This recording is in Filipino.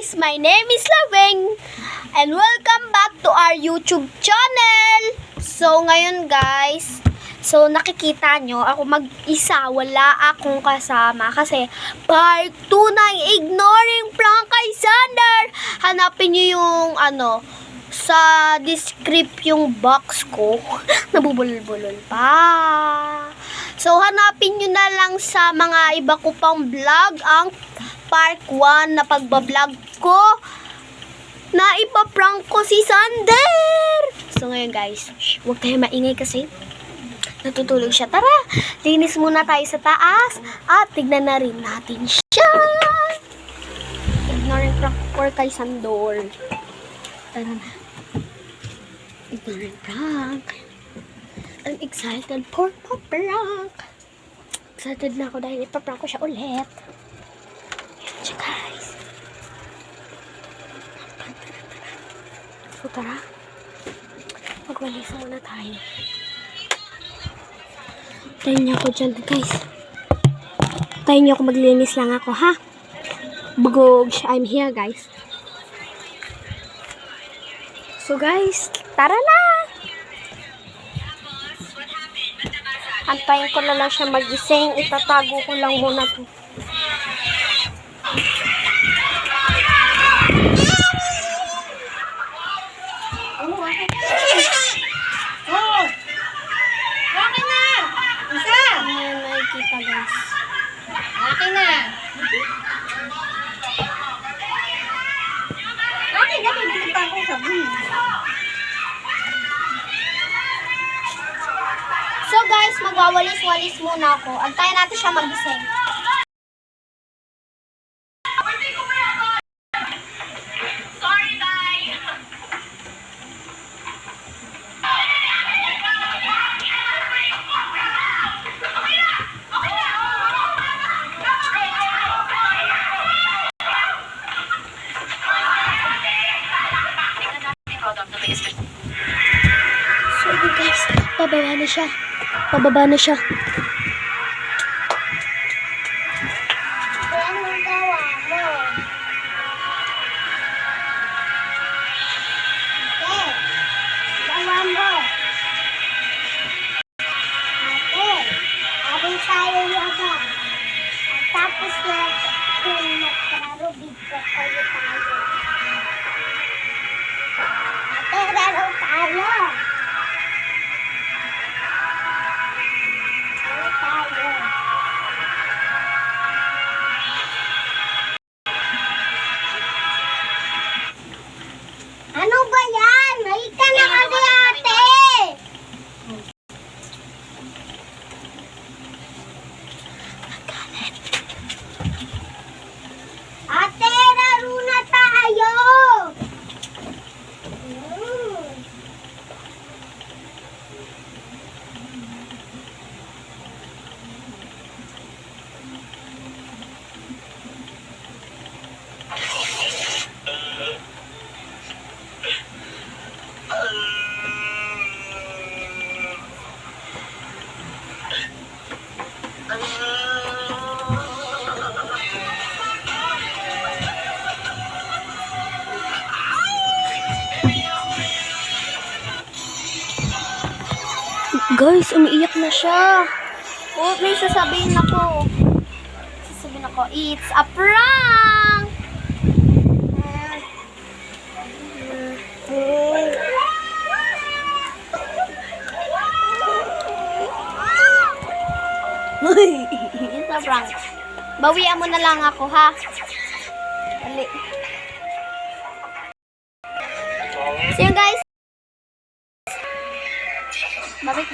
guys! My name is Laving and welcome back to our YouTube channel. So ngayon guys, nakikita nyo ako mag-isa, wala akong kasama kasi part 2 ng ignoring prank kay Sander. Hanapin nyo yung sa descript yung box ko. Nabubulol-bulol pa. So hanapin nyo na lang sa mga iba ko pang vlog ang part 1 na pagbablog ko na ipaprank ko si Sander. So ngayon guys, huwag tayo maingay kasi natutulog siya. Tara, linis muna tayo sa taas at tignan na rin natin siya. Ignoring prank for kay Sandor. Tara na. Ignoring prank. I'm excited for prank. Excited na ako dahil ipaprank ko siya ulit. Yan siya guys. So tara, magwalis muna tayo. Tayo niyo ako dyan guys. Tayo niyo ako, maglinis lang ako ha. Bugog, I'm here guys. So guys, tara na. Antayin ko na lang siya magising. Itatago ko lang muna to. Okay na! Isa! Ayan, nakikita guys. Okay na! Okay na, pinagpunta ako sa buhay. So guys, magwawalis-walis muna ako. Antayin natin siya magising. Sorry, guys! So guys, pababa na siya. Pababa na siya. Anong gawa mo? Gawa mo. Ate, abang tayo yaga. Tapos na kung magkararubig ko kayo tayo. Ate, laro tayo. Ano ba yan? Halika na kasi ate! Ate, laro na tayo! Guys, umiiyak na siya. Oh, may sasabihin ako. It's a prank! It's a prank. Bawian mo na lang ako, ha? Dali. So yun guys. Babay.